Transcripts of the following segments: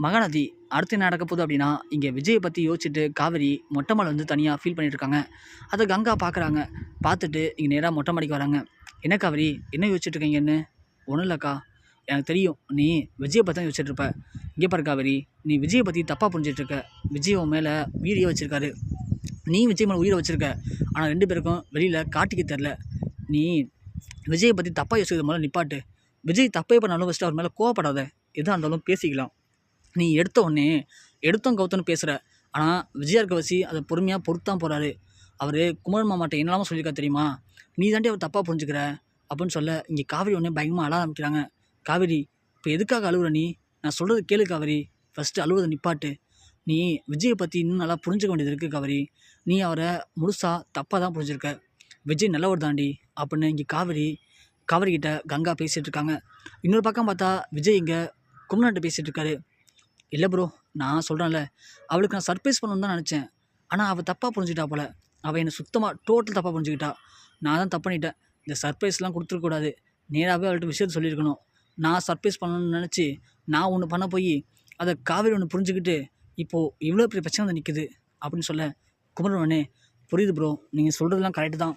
மகாநதி அடுத்து என்ன நடக்க போகுது அப்படின்னா, இங்கே விஜயை பற்றி யோசிச்சுட்டு காவேரி மொட்டை மாடில வந்து தனியாக ஃபீல் பண்ணிட்டு இருக்காங்க. அதை கங்கா பார்க்குறாங்க. பார்த்துட்டு இங்கே நேராக மொட்டை மாடிக்கு வராங்க. என்ன காவேரி, என்ன யோசிச்சுட்டு இருக்கீங்கன்னு? ஒன்றும் இல்லைக்கா, எனக்கு தெரியும் நீ விஜயை பற்றி தான் யோசிச்சுட்டு இருப்ப. இங்கே பாரு காவேரி, நீ விஜயை பற்றி தப்பாக புரிஞ்சிட்டு இருக்க. விஜய் உன் மேலே உயிரையே வச்சிருக்காரு. நீ விஜய் மேலே உயிரை வச்சிருக்க. ஆனால் 2 பேருக்கும் வெளியில் காட்டிக்க தெரில. நீ விஜயை பற்றி தப்பாக யோசிக்கிறது மேலே நிப்பாட்டு. விஜய் தப்பே பண்ணாலும் ஃபஸ்ட்டு அவர் மேலே கோவப்படாத. எதாக இருந்தாலும் பேசிக்கலாம். நீ எடுத்த உடனே எடுத்தோம் கவுத்தோன்னு பேசுகிற. ஆனால் விஜயார்கவசி அதை பொறுமையாக பொறுத்தான் போகிறாரு. அவர் குமரன் மாமாட்ட என்னெல்லாமோ சொல்லியிருக்கா தெரியுமா? நீ தாண்டி அவர் தப்பாக புரிஞ்சுக்கிற அப்படின்னு சொல்ல இங்கே காவேரி உடனே பயங்கரமாக அழ ஆரம்பிக்கிறாங்க. காவேரி, இப்போ எதுக்காக அழுகுற நீ? நான் சொல்கிறது கேளு காவேரி. ஃபஸ்ட்டு அழுவதை நிப்பாட்டு. நீ விஜயை பற்றி இன்னும் நல்லா புரிஞ்சுக்க வேண்டியது இருக்குது காவேரி. நீ அவரை முழுசாக தப்பாக தான் புரிஞ்சிருக்க. விஜய் நல்லவர் தாண்டி அப்படின்னு இங்கே காவேரி கிட்ட கங்கா பேசிகிட்டு இருக்காங்க. இன்னொரு பக்கம் பார்த்தா விஜய் இங்கே குமரன்கிட்ட பேசிகிட்டு இருக்காரு. இல்லை ப்ரோ, நான் சொல்கிறேன்ல, அவளுக்கு நான் சர்ப்ரைஸ் பண்ணணுன்னு தான் நினச்சேன். ஆனால் அவள் தப்பாக புரிஞ்சுக்கிட்டா போல். அவள் என்னை சுத்தமாக டோட்டல் தப்பாக புரிஞ்சுக்கிட்டா. நான் தான் தப்பு பண்ணிட்டேன். இந்த சர்ப்ரைஸ்லாம் கொடுத்துருக்கூடாது. நேராகவே அவள்கிட்ட விஷயத்தை சொல்லியிருக்கணும். நான் சர்ப்ரைஸ் பண்ணணும்னு நினச்சி நான் ஒன்று பண்ண போய் அதை காவேரி ஒன்று புரிஞ்சுக்கிட்டு இப்போது இவ்வளோ பெரிய பிரச்சனை வந்து நிற்குது அப்படின்னு சொல்ல குமரனே, புரியுது ப்ரோ, நீங்கள் சொல்கிறதுலாம் கரெக்டு தான்.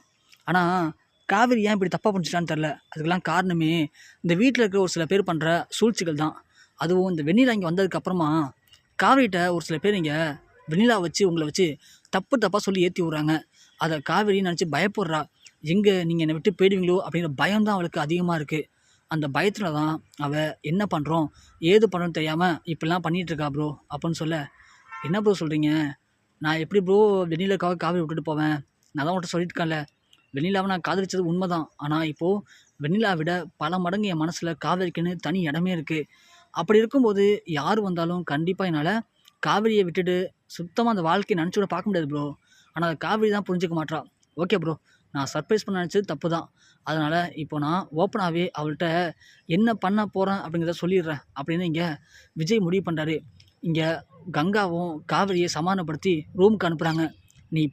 ஆனால் காவேரி ஏன் இப்படி தப்பாக புரிஞ்சுட்டான்னு தெரில. அதுக்கெல்லாம் காரணமே இந்த வீட்டில் இருக்கிற ஒரு சில பேர் பண்ணுற சூழ்ச்சிகள் தான். அதுவும் இந்த வெண்ணிலா இங்கே வந்ததுக்கப்புறமா காவேரிகிட்ட ஒரு சில பேர் இங்கே வெண்ணிலா வச்சு உங்களை வச்சு தப்பாக சொல்லி ஏற்றி விட்றாங்க. அதை காவேரி நினச்சி பயப்படுறா. எங்கே நீங்கள் என்னை விட்டு போயிடுவீங்களோ அப்படிங்கிற பயம்தான் அவளுக்கு அதிகமாக இருக்குது. அந்த பயத்தில் தான் அவள் என்ன பண்ணுறோம் ஏது பண்ணுறோன்னு தெரியாமல் இப்படிலாம் பண்ணிகிட்ருக்கா ப்ரோ அப்படின்னு சொல்ல, என்ன ப்ரோ சொல்கிறீங்க? நான் எப்படி ப்ரோ வெண்ணிலாக்காக காவேரி விட்டுட்டு போவேன்? நான் தான் உன்கிட்ட சொல்லியிருக்கேன்ல, வெண்ணிலாவை நான் காதலிச்சது உண்மை தான். ஆனால் இப்போது வெண்ணிலா விட பல மடங்கு என் மனசில் காவேரிக்குன்னு தனி இடமே இருக்குது. அப்படி இருக்கும்போது யார் வந்தாலும் கண்டிப்பாக என்னால் காவேரியை விட்டுட்டு சுத்தமாக அந்த வாழ்க்கையை நினச்சி கூட பார்க்க முடியாது ப்ரோ. ஆனால் அதை காவேரி தான் புரிஞ்சிக்க மாட்றா. ஓகே ப்ரோ, நான் சர்ப்ரைஸ் பண்ண நினச்சது தப்பு தான். அதனால் இப்போ நான் ஓப்பனாகவே அவள்கிட்ட என்ன பண்ண போகிறேன் அப்படிங்கிறத சொல்லிடுறேன் அப்படின்னு இங்கே விஜய் முடிவு பண்ணுறாரு. இங்கே கங்காவும் காவேரியை சமாதானப்படுத்தி ரூமுக்கு அனுப்புகிறாங்க. நீ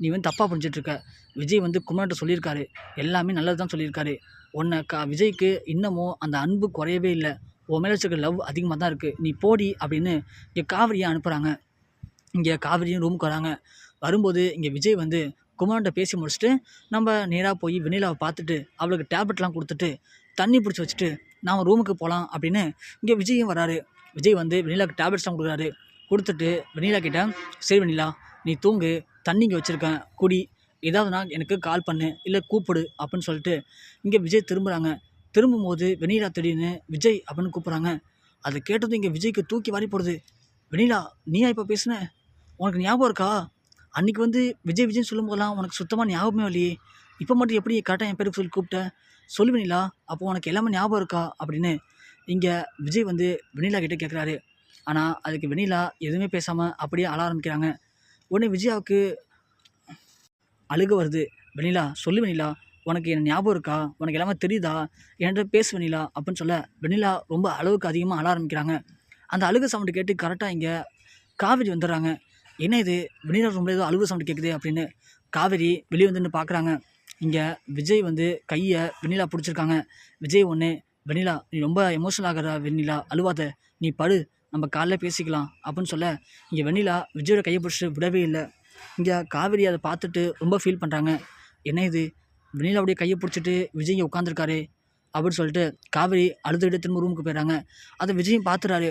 நீ வந்து தப்பாக புரிஞ்சிட்ருக்க. விஜய் வந்து குமரன்ட்ட சொல்லியிருக்காரு, எல்லாமே நல்லது தான் சொல்லியிருக்காரு. உன்னை விஜய்க்கு இன்னமும் அந்த அன்பு குறையவே இல்லை. உன் மேலே வச்சுருக்க லவ் அதிகமாக தான் இருக்குது. நீ போடி அப்படின்னு இங்கே காவேரியை அனுப்புகிறாங்க. இங்கே காவேரியும் ரூமுக்கு வராங்க. வரும்போது இங்கே விஜய் வந்து குமரன்ட்ட பேசி முடிச்சுட்டு நம்ம நேராக போய் வெண்ணிலாவை பார்த்துட்டு அவளுக்கு டேப்லெட்லாம் கொடுத்துட்டு தண்ணி பிடிச்சி வச்சுட்டு நாம் ரூமுக்கு போகலாம் அப்படின்னு இங்கே விஜயும் வராரு. விஜய் வந்து வெண்ணிலாவுக்கு டேப்லெட்ஸ்லாம் கொடுக்குறாரு. கொடுத்துட்டு வெண்ணிலா கிட்ட, சரி வெண்ணிலா, நீ தூங்கு, தண்ணி இங்கே வச்சுருக்கேன் குடி, ஏதாவதுனா எனக்கு கால் பண்ணு இல்லை கூப்பிடு அப்படின்னு சொல்லிட்டு இங்கே விஜய் திரும்புகிறாங்க. திரும்பும்போது வெண்ணிலா திடீர்னு விஜய் அப்படின்னு கூப்பிட்றாங்க. அதை கேட்டதும் இங்கே விஜய்க்கு தூக்கி வாரி போடுது. வெண்ணிலா, நீயா இப்போ பேசுன? உனக்கு ஞாபகம் இருக்கா? அன்றைக்கி வந்து விஜய் விஜய்னு சொல்லும்போதெல்லாம் உனக்கு சுத்தமாக ஞாபகமே இல்லையே. இப்போ மட்டும் எப்படி கரெக்டாக என் பேருக்கு சொல்லி கூப்பிட்ட? சொல்லு வெண்ணிலா, அப்போது உனக்கு எல்லாமே ஞாபகம் இருக்கா அப்படின்னு இங்கே விஜய் வந்து வெண்ணிலா கிட்டே கேட்குறாரு. ஆனால் அதுக்கு வெண்ணிலா எதுவுமே பேசாமல் அப்படியே அழ ஆரம்பிக்கிறாங்க. உடனே விஜயாவுக்கு அழுக வருது. வெண்ணிலா, சொல்லு வெண்ணிலா, உனக்கு என்ன ஞாபகம் இருக்கா? உனக்கு எல்லாமே தெரியுதா? என்கிட்ட பேசு வெண்ணிலா அப்படின்னு சொல்ல வெண்ணிலா ரொம்ப அளவுக்கு அதிகமாக அழ ஆரம்பிக்கிறாங்க. அந்த அழுக சவுண்டு கேட்டு கரெக்டாக இங்கே காவேரி வந்துடுறாங்க. என்ன இது, வெண்ணிலா ரூமில் ஏதோ அழுக சவுண்டு கேட்குது அப்படின்னு காவேரி வெளியே வந்து பார்க்குறாங்க. இங்கே விஜய் வந்து கையை வெண்ணிலா பிடிச்சிருக்காங்க. விஜய் ஒன்று, வெண்ணிலா நீ ரொம்ப எமோஷனல் ஆகிற வெண்ணிலா, அழுவாத, நீ படு, நம்ம காலைல பேசிக்கலாம் அப்படின்னு சொல்ல இங்கே வெண்ணிலா விஜயோட கையை பிடிச்சிட்டு விடவே இல்லை. இங்கே காவேரி அதை பார்த்துட்டு ரொம்ப ஃபீல் பண்ணுறாங்க. என்ன இது, வெண்ணிலாவுடைய கையை பிடிச்சிட்டு விஜய் இங்கே உட்காந்துருக்காரு அப்படின்னு சொல்லிட்டு காவேரி அழுதுகிட்டு திரும்ப ரூமுக்கு போயிடறாங்க. அதை விஜயும் பார்த்துறாரு.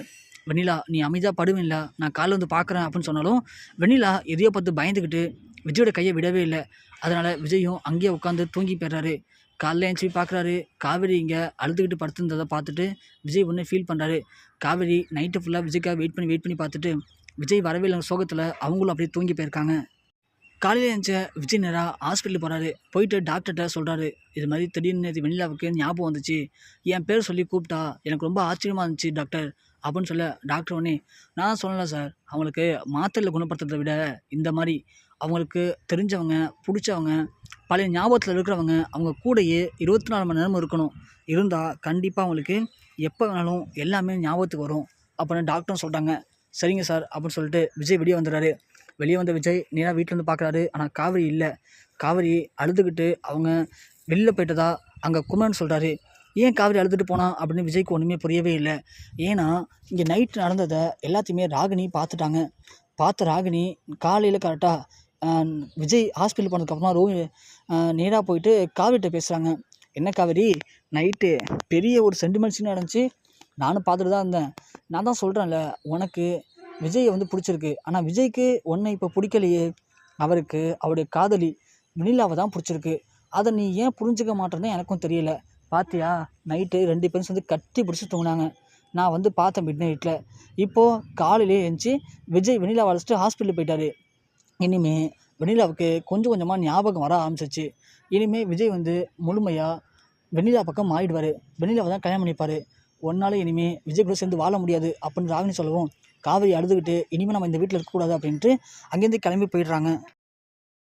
வெண்ணிலா நீ அமைதியாக படுவில்ல, நான் காலைல வந்து பார்க்குறேன் அப்படின்னு சொன்னாலும் வெண்ணிலா எதையோ பார்த்து பயந்துக்கிட்டு விஜயோட கையை விடவே இல்லை. அதனால் விஜயும் அங்கேயே உட்காந்து தூங்கி போயிடுறாரு. காலைல எழுந்துச்சி பார்க்குறாரு, காவேரி இங்கே அழுதுகிட்டு படுத்துருந்ததை பார்த்துட்டு விஜய் ஒன்று ஃபீல் பண்ணுறாரு. காவேரி நைட்டு ஃபுல்லாக விஜய்க்காக வெயிட் பண்ணி பார்த்துட்டு விஜய் வரவே இல்லை சோகத்தில் அவங்களும் அப்படியே தூங்கி போயிருக்காங்க. காலையில் எழுந்துச்ச விஜய் நேராக ஹாஸ்பிட்டலுக்கு போகிறாரு. போயிட்டு டாக்டர்கிட்ட சொல்கிறாரு, இது மாதிரி திடீர்னு இது வெண்ணிலாவுக்கு ஞாபகம் வந்துச்சு, என் பேர் சொல்லி கூப்பிட்டா எனக்கு ரொம்ப ஆச்சரியமாக இருந்துச்சு டாக்டர் அப்படின்னு சொல்ல டாக்டர் உடனே, நான் சொல்லலை சார், அவங்களுக்கு மாத்திரையில் குணப்படுத்துறதை விட இந்த மாதிரி அவங்களுக்கு தெரிஞ்சவங்க பிடிச்சவங்க பழைய ஞாபகத்தில் இருக்கிறவங்க அவங்க கூடயே 24 மணி நேரமும் இருக்கணும். இருந்தால் கண்டிப்பாக அவங்களுக்கு எப்போ வேணாலும் எல்லாமே ஞாபகத்துக்கு வரும் அப்படின்னு டாக்டரும் சொல்கிறாங்க. சரிங்க சார் அப்படின்னு சொல்லிட்டு விஜய் வெளியே வந்துடுறாரு. வெளியே வந்த விஜய் நேராக வீட்டில் வந்து பார்க்குறாரு. ஆனால் காவேரி இல்லை. காவேரி அழுதுகிட்டு அவங்க வெளியில் போயிட்டதா அங்கே குமரன் சொல்கிறாரு. ஏன் காவேரி அழுதுட்டு போனா அப்படின்னு விஜய்க்கு ஒன்றுமே புரியவே இல்லை. ஏன்னா இங்கே நைட் நடந்ததை எல்லாத்தையுமே ராகினி பார்த்துட்டாங்க. பார்த்த ராகினி காலையில் கரெக்டாக விஜய் ஹாஸ்பிட்டல் போனதுக்கப்புறமா நேராக போயிட்டு காவேரிட்ட பேசுகிறாங்க. என்ன காவேரி, நைட்டு பெரிய ஒரு சென்டிமெண்ட் சீன் நடந்துச்சு, நானும் பார்த்துட்டு தான் இருந்தேன். நான் தான் சொல்கிறேன்ல, உனக்கு விஜயை வந்து பிடிச்சிருக்கு, ஆனால் விஜய்க்கு உன்னை இப்போ பிடிக்கலையே. அவருக்கு அவருடைய காதலி வெண்ணிலாவை தான் பிடிச்சிருக்கு. அதை நீ ஏன் புரிஞ்சுக்க மாட்டேன்னு எனக்கும் தெரியல. பாத்தியா, நைட்டு 2 பேரும் சேர்ந்து கட்டி பிடிச்சி தூங்கினாங்க. நான் வந்து பார்த்தேன் மிட் நைட்டில். இப்போது காலையிலே எழுந்துச்சி விஜய் வெண்ணிலாவை அழைச்சிட்டு ஹாஸ்பிட்டலுக்கு போயிட்டாரு. இனிமே வெண்ணிலாவுக்கு கொஞ்சம் கொஞ்சமாக ஞாபகம் வர ஆரம்பிச்சிச்சு. இனிமே விஜய் வந்து முழுமையாக வெண்ணிலா பக்கம் மாறிடுவார். வெண்ணிலாவை தான் கல்யாணம் பண்ணிப்பார். ஒன்னால இனிமே விஜய் கூட சேர்ந்து வாழ முடியாது அப்படின்னு ராகினி சொல்லவும், காவேரி அழுதுகிட்டு இனிமேல் நம்ம இந்த வீட்டில் இருக்கக்கூடாது அப்படின்ட்டு அங்கேருந்து கிளம்பி போயிடுறாங்க.